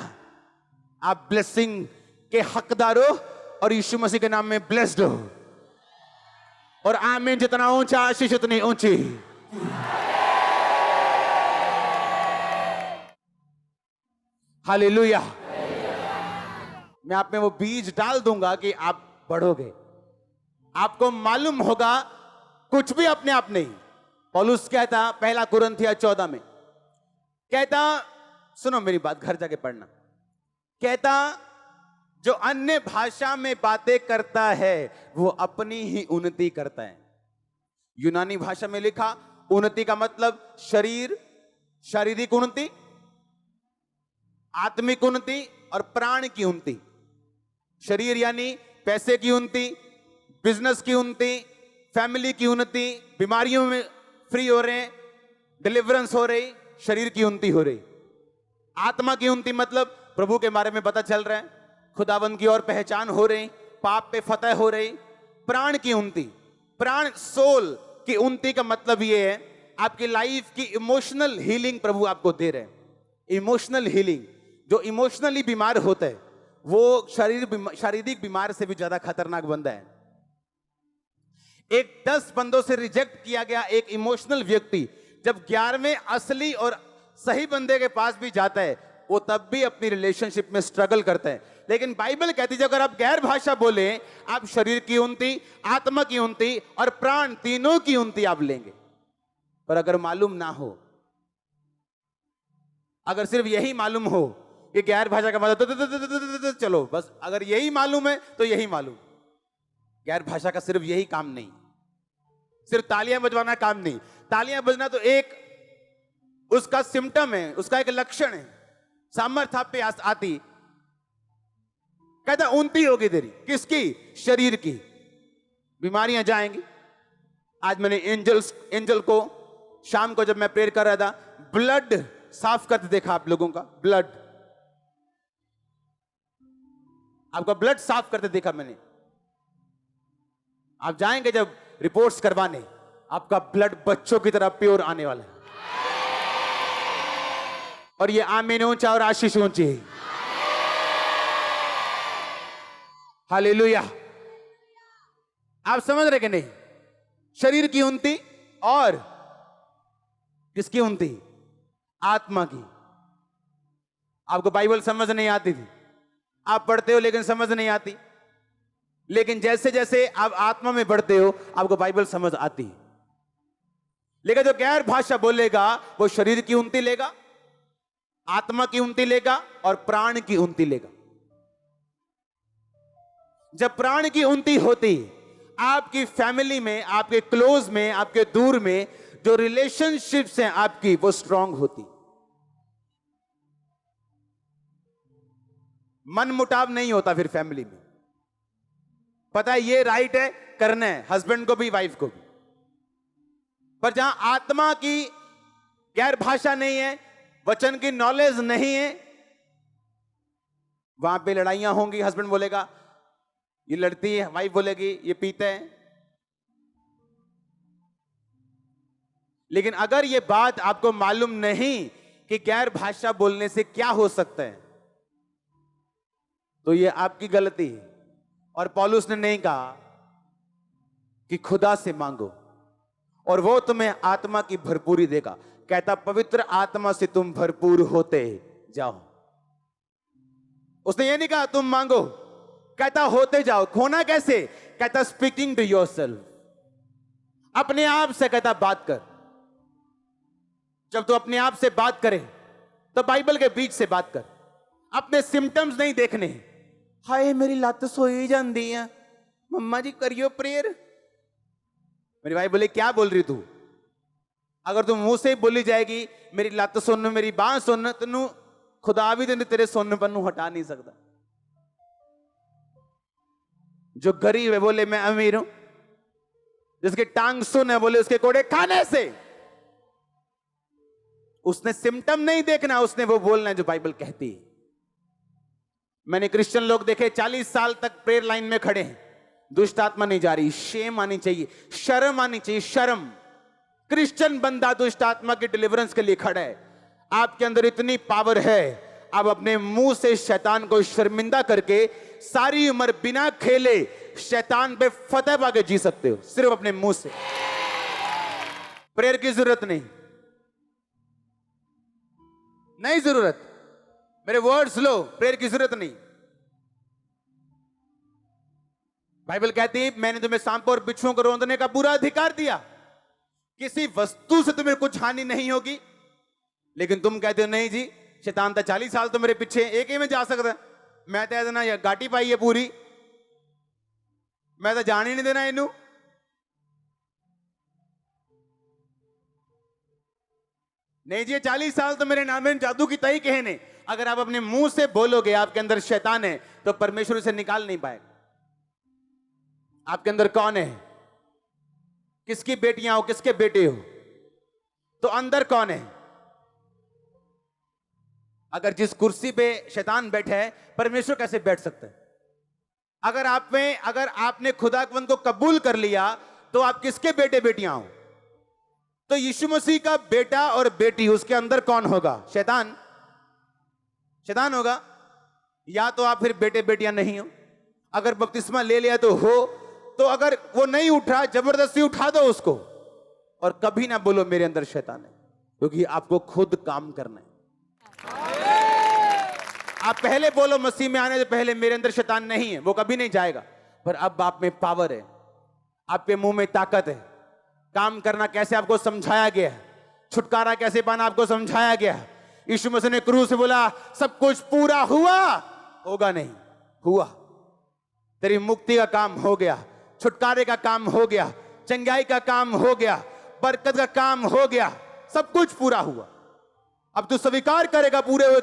आप ब्लेसिंग के हकदार हो और यीशु मसीह के नाम में ब्लेस्ड हो। और आमीन जितना ऊंचा, आशीष उतनी ऊंची। हालेलुया। मैं आप में वो बीज डाल दूंगा कि आप बढ़ोगे। आपको मालूम होगा कुछ भी अपने आप नहीं। पौलुस कहता पहला कुरिन्थियों 14 में, कहता, सुनो मेरी बात, घर जाके पढ़ना। कहता जो अन्य भाषा में बातें करता है वो अपनी ही उन्नति करता है। यूनानी भाषा में लिखा उन्नति का मतलब शरीर, शारीरिक उन्नति, आत्मिक उन्नति और प्राण की उन्नति। शरीर यानी पैसे की उन्नति, बिजनेस की उन्नति, फैमिली की उन्नति, बीमारियों में फ्री हो रहे हैं, डिलीवरेंस हो रही, शरीर की उन्नति हो रही। आत्मा की उन्नति मतलब प्रभु के बारे में पता चल रहा है, खुदावंद की ओर पहचान हो रही, पाप पे फतह हो रही। प्राण की उन्नति, प्राण सोल की उन्नति का मतलब ये है आपकी लाइफ की इमोशनल हीलिंग प्रभु आपको दे रहे हैं। इमोशनल हीलिंग, जो इमोशनली बीमार होता है वो शारीरिक बीमार से भी ज्यादा खतरनाक बंदा है। एक 10 बंदों से रिजेक्ट किया गया एक इमोशनल व्यक्ति जब 11वें असली और सही बंदे के पास भी जाता है, वो तब भी अपनी रिलेशनशिप में स्ट्रगल करता है। लेकिन बाइबल कहती है अगर आप गैर भाषा बोले, आप शरीर की उन्नति, आत्मा की उन्नति और प्राण तीनों की उन्नति आप लेंगे। पर अगर मालूम ना हो, अगर सिर्फ यही मालूम हो कि गैर भाषा का मतलब चलो बस, अगर यही मालूम है तो यही मालूम। गैर भाषा का सिर्फ यही काम नहीं, सिर्फ तालियां बजवाना काम नहीं। तालियां बजना तो एक उसका सिम्टम है, उसका एक लक्षण है। सामर्थ्य आप पे आती, कहता उन्नति होगी तेरी, किसकी? शरीर की। बीमारियां जाएंगी। आज मैंने एंजल को शाम को जब मैं प्रेयर कर रहा था, ब्लड साफ करते देखा आप लोगों का। ब्लड, आपका ब्लड साफ करते देखा मैंने। आप जाएंगे जब रिपोर्ट्स करवाने, आपका ब्लड बच्चों की तरह प्योर आने वाला है। और ये आमीन ऊंचा और आशीष ऊंची है। हालेलुया। आप समझ रहे कि नहीं? शरीर की उन्नति और किसकी उन्नति? आत्मा की। आपको बाइबल समझ नहीं आती थी, आप पढ़ते हो लेकिन समझ नहीं आती। लेकिन जैसे जैसे आप आत्मा में बढ़ते हो, आपको बाइबल समझ आती है। लेकिन जो गैर भाषा बोलेगा वो शरीर की उन्नति लेगा, आत्मा की उन्नति लेगा और प्राण की उन्नति लेगा। जब प्राण की उन्नति होती, आपकी फैमिली में, आपके क्लोज में, आपके दूर में जो रिलेशनशिप्स हैं आपकी, वो स्ट्रांग होती। मन मुटाव नहीं होता फिर फैमिली में। पता है ये राइट है, करना है, हस्बैंड को भी, वाइफ को भी। पर जहां आत्मा की गैर भाषा नहीं है, वचन की नॉलेज नहीं है, वहां पे लड़ाइयां होंगी। हस्बैंड बोलेगा ये लड़ती है, वाइफ बोलेगी ये पीते हैं, लेकिन अगर यह बात आपको मालूम नहीं कि गैर भाषा बोलने से क्या हो सकता है, तो यह आपकी गलती है। और पौलुस ने नहीं कहा कि खुदा से मांगो और वो तुम्हें आत्मा की भरपूरी देगा, कहता पवित्र आत्मा से तुम भरपूर होते जाओ। उसने ये नहीं कहा तुम मांगो, कहता होते जाओ। खोना कैसे? कहता स्पीकिंग टू योरसेल्फ, अपने आप से कहता बात कर। जब तू अपने आप से बात करे तो बाइबल के बीच से बात कर, अपने सिम्टम्स नहीं देखने। हाय मेरी लत सोई जाती है, मम्मा जी करियो प्रेयर। मेरी भाई बोले क्या बोल रही तू? अगर तू मुंह से बोली जाएगी मेरी लत सुन मेरी बांह सुन, तेनू खुदा भी तेरे सुनपन नू हटा नहीं सकता। जो गरीब है बोले मैं अमीर हूं, जिसके टांग सुन है बोले उसके कोड़े खाने से। उसने सिम्टम नहीं देखना, उसने वो बोलना है जो बाइबल कहती है। मैंने क्रिश्चियन लोग देखे 40 साल तक प्रेयर लाइन में खड़े हैं, दुष्ट आत्मा नहीं जा रही। शेम आनी चाहिए, शर्म आनी चाहिए, शर्म। क्रिश्चियन बंदा दुष्ट आत्मा की डिलीवरेंस के लिए खड़ा है। आपके अंदर इतनी पावर है, आप अपने मुंह से शैतान को शर्मिंदा करके सारी उम्र बिना खेले शैतान पे फतेह पाके जी सकते हो, सिर्फ अपने मुंह से। प्रेयर की जरूरत नहीं, नहीं जरूरत। मेरे वर्ड्स लो, प्रेयर की जरूरत नहीं। बाइबल कहती है मैंने तुम्हें सांपों और बिच्छुओं को रौंदने का पूरा अधिकार दिया। किसी वस्तु से तुम्हें कुछ हानि नहीं होगी, लेकिन तुम कहते हो नहीं जी शैतान तो 40 साल तो मेरे पीछे एक ही में जा सकता है, मैं तो देना या गाटी पाई है पूरी, मैं तो जान ही नहीं देना इनू। नहीं जी 40 साल तो मेरे नाम में जादू की तई कहे ने। अगर आप अपने मुंह से बोलोगे आपके अंदर शैतान है, तो परमेश्वर इसे निकाल नहीं पाएगा। आपके अंदर कौन है? किसकी बेटियां हो, किसके बेटे हो, तो अंदर कौन है? अगर जिस कुर्सी पे शैतान बैठा है, परमेश्वर कैसे बैठ सकता है? अगर आपने खुदावंद को कबूल कर लिया, तो आप किसके बेटे बेटियां हो? तो यीशु मसीह का बेटा और बेटी, उसके अंदर कौन होगा? शैतान। शैतान होगा। या तो आप फिर बेटे बेटियां नहीं हो। अगर बपतिस्मा ले लिया तो हो, तो अगर वो नहीं उठा जबरदस्ती उठा दो उसको, और कभी ना बोलो मेरे अंदर शैतान है, क्योंकि आपको खुद काम करना है। आप पहले बोलो मसीह में आने से पहले मेरे अंदर शैतान नहीं है, वो कभी नहीं जाएगा। पर अब आप में पावर है, आपके मुंह में ताकत है। काम करना कैसे आपको समझाया गया है, छुटकारा कैसे पाना आपको समझाया गया है। यीशु मसीह ने क्रूस से बोला सब कुछ पूरा हुआ, होगा नहीं, हुआ। तेरी मुक्ति का काम हो गया, छुटकारे का काम हो गया, चंगाई का काम हो गया, बरकत का काम हो गया, सब कुछ पूरा हुआ। अब तू स्वीकार करेगा, पूरे हुए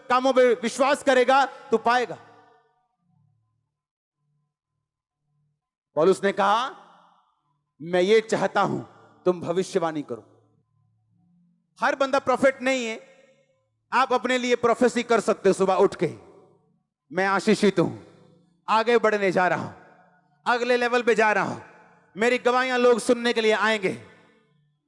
कामों पे विश्वास करेगा, तू पाएगा। पौलुस ने कहा मैं ये चाहता हूं तुम भविष्यवाणी करो। हर बंदा प्रोफेट नहीं है। आप अपने लिए प्रोफेसी कर सकते हो सुबह उठ के, मैं आशीषित हूं, आगे बढ़ने जा रहा हूं, अगले लेवल पे जा रहा हूं, मेरी गवाहियां लोग सुनने के लिए आएंगे।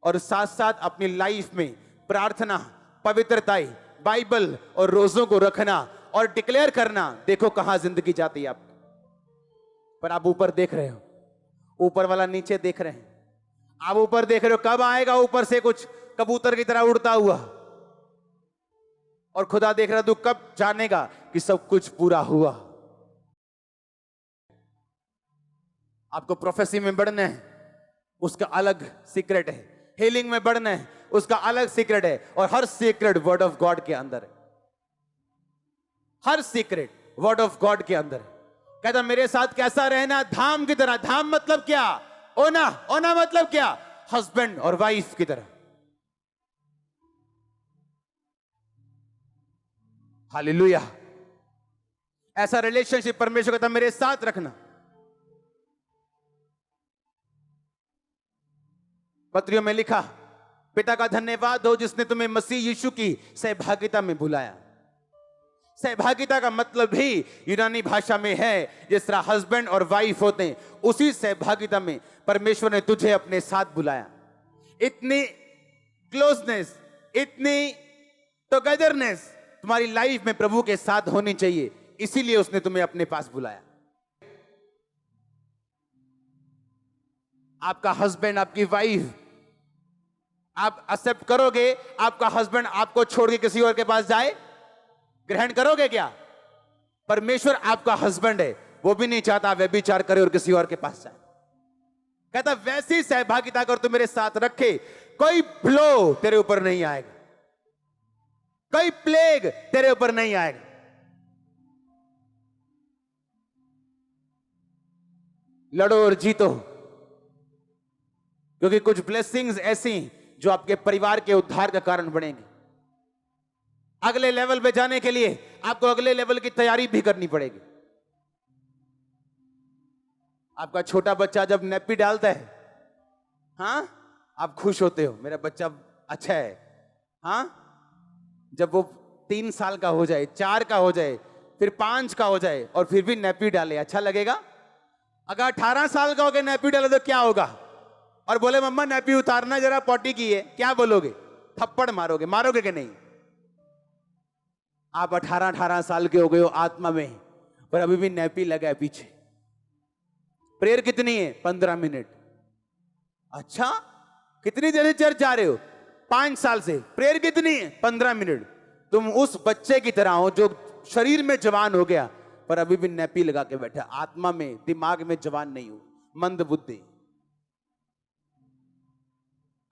और साथ साथ अपनी लाइफ में प्रार्थना, पवित्रताई, बाइबल और रोजों को रखना और डिक्लेयर करना। देखो कहां जिंदगी जाती है आपकी। पर आप ऊपर देख रहे हो, ऊपर वाला नीचे देख रहे हैं। आप ऊपर देख रहे हो, कब आएगा ऊपर से कुछ कबूतर की तरह उड़ता हुआ, और खुदा देख रहा तू कब जानेगा कि सब कुछ पूरा हुआ। आपको प्रोफेसी में बढ़ना है, उसका अलग सीक्रेट है। हीलिंग में बढ़ना है, उसका अलग सीक्रेट है। और हर सीक्रेट वर्ड ऑफ गॉड के अंदर है। हर सीक्रेट वर्ड ऑफ गॉड के अंदर है। कहता मेरे साथ कैसा रहना, धाम की तरह। धाम मतलब क्या? ओना। ओना मतलब क्या? हस्बैंड और वाइफ की तरह। हालेलुया। ऐसा रिलेशनशिप परमेश्वर कहता मेरे साथ रखना। पत्रियों में लिखा, पिता का धन्यवाद हो जिसने तुम्हें मसीह यीशु की सहभागिता में बुलाया। सहभागिता का मतलब ही यूनानी भाषा में है, जिस तरह हस्बैंड और वाइफ होते हैं, उसी सहभागिता में परमेश्वर ने तुझे अपने साथ बुलाया। इतनी क्लोजनेस, इतनी टुगेदरनेस तुम्हारी लाइफ में प्रभु के साथ होनी चाहिए, इसीलिए उसने तुम्हें अपने पास बुलाया। आपका हस्बैंड, आपकी वाइफ, आप एक्सेप्ट करोगे आपका हस्बैंड आपको छोड़ के किसी और के पास जाए? ग्रहण करोगे क्या? परमेश्वर आपका हस्बैंड है, वो भी नहीं चाहता व्यभिचार करे और किसी और के पास जाए। कहता वैसी सहभागिता अगर तू मेरे साथ रखे, कोई ब्लो तेरे ऊपर नहीं आएगा, कोई प्लेग तेरे ऊपर नहीं आएगा। लड़ो और जीतो, क्योंकि कुछ ब्लेसिंग्स ऐसी जो आपके परिवार के उद्धार का कारण बनेंगे। अगले लेवल पे जाने के लिए आपको अगले लेवल की तैयारी भी करनी पड़ेगी। आपका छोटा बच्चा जब नैपी डालता है, हाँ, आप खुश होते हो, मेरा बच्चा अच्छा है। हाँ, जब वो 3 साल का हो जाए, 4 का हो जाए, फिर 5 का हो जाए और फिर भी नैपी डाले, अच्छा लगेगा? अगर 18 साल का हो गया नैपी डाले तो क्या होगा? और बोले मम्मा नैपी उतारना जरा, पॉटी की है, क्या बोलोगे? थप्पड़ मारोगे? मारोगे कि नहीं? आप 18 साल के हो गए हो आत्मा में, पर अभी भी नैपी लगा है पीछे। प्रेयर कितनी है? 15 मिनट। अच्छा, कितनी देर से चर्च जा रहे हो? 5 साल से। प्रेयर कितनी है? 15 मिनट। तुम उस बच्चे की तरह हो जो शरीर में जवान हो गया पर अभी भी नैपी लगा के बैठा, आत्मा में, दिमाग में जवान नहीं हो, मंद बुद्धि।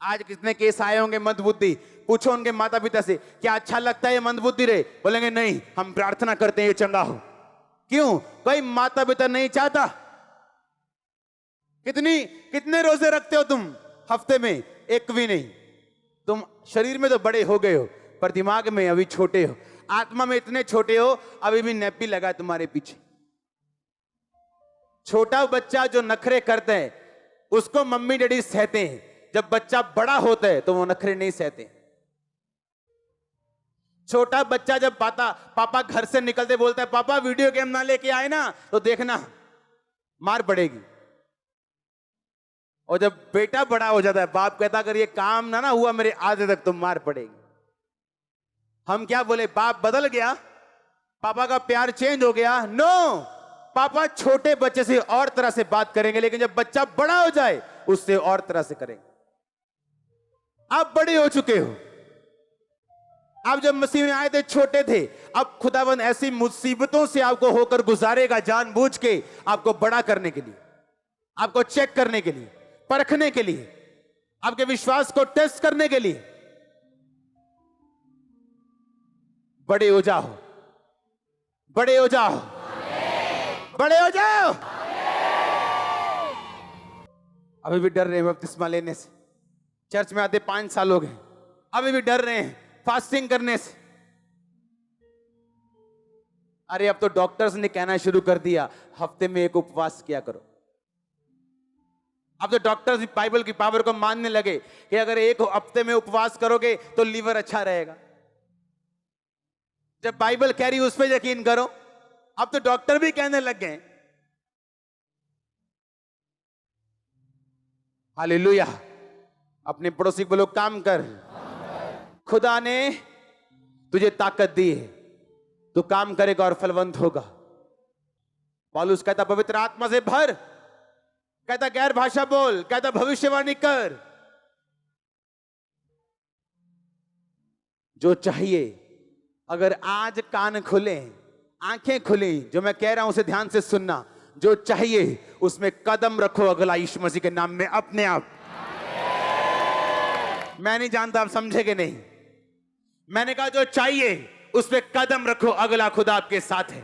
आज कितने केस आए होंगे मंद बुद्धि? पूछो उनके माता पिता से, क्या अच्छा लगता है ये मंद बुद्धि रे? बोलेंगे नहीं, हम प्रार्थना करते हैं ये चंगा हो। क्यों? कोई माता पिता नहीं चाहता। कितने रोजे रखते हो तुम हफ्ते में? एक भी नहीं। तुम शरीर में तो बड़े हो गए हो पर दिमाग में अभी छोटे हो, आत्मा में इतने छोटे हो, अभी भी नैपी लगा है तुम्हारे पीछे। छोटा बच्चा जो नखरे करते हैं उसको मम्मी डैडी सहते हैं, जब बच्चा बड़ा होता है तो वो नखरे नहीं सहते। छोटा बच्चा जब पापा घर से निकलते बोलता है पापा वीडियो गेम ना लेके आए ना, तो देखना मार पड़ेगी। और जब बेटा बड़ा हो जाता है बाप कहता अगर ये काम ना हुआ मेरे आधे तक तो मार पड़ेगी। हम क्या बोले? बाप बदल गया, पापा का प्यार चेंज हो गया? नो, पापा छोटे बच्चे से और तरह से बात करेंगे, लेकिन जब बच्चा बड़ा हो जाए उससे और तरह से करेंगे। आप बड़े हो चुके हो, आप जब मसीह में आए थे छोटे थे, अब खुदावंद ऐसी मुसीबतों से आपको होकर गुजारेगा जानबूझ के, आपको बड़ा करने के लिए, आपको चेक करने के लिए, परखने के लिए, आपके विश्वास को टेस्ट करने के लिए। बड़े हो जाओ, बड़े हो जाओ, बड़े हो जाओ। अभी भी डर रहे हैं बपतिस्मा लेने से, चर्च में आते 5 साल हो गए, अभी भी डर रहे हैं फास्टिंग करने से। अरे अब तो डॉक्टर्स ने कहना शुरू कर दिया हफ्ते में 1 उपवास किया करो। अब तो डॉक्टर्स बाइबल की पावर को मानने लगे कि अगर 1 हफ्ते में उपवास करोगे तो लीवर अच्छा रहेगा। जब बाइबल कह रही उस पर यकीन करो। अब तो डॉक्टर भी कहने लग गए। हालेलुया। अपने पड़ोसी को बोलो काम कर, खुदा ने तुझे ताकत दी है, तू काम करेगा और फलवंत होगा। पौलुस कहता पवित्र आत्मा से भर, कहता गैर भाषा बोल, कहता भविष्यवाणी कर। जो चाहिए, अगर आज कान खुले, आंखें खुली, जो मैं कह रहा हूं उसे ध्यान से सुनना। जो चाहिए उसमें कदम रखो अगला यीशु मसीह के नाम में अपने आप। मैं नहीं जानता आप समझेंगे नहीं। मैंने कहा जो चाहिए उस पे कदम रखो, अगला खुदा आपके साथ है।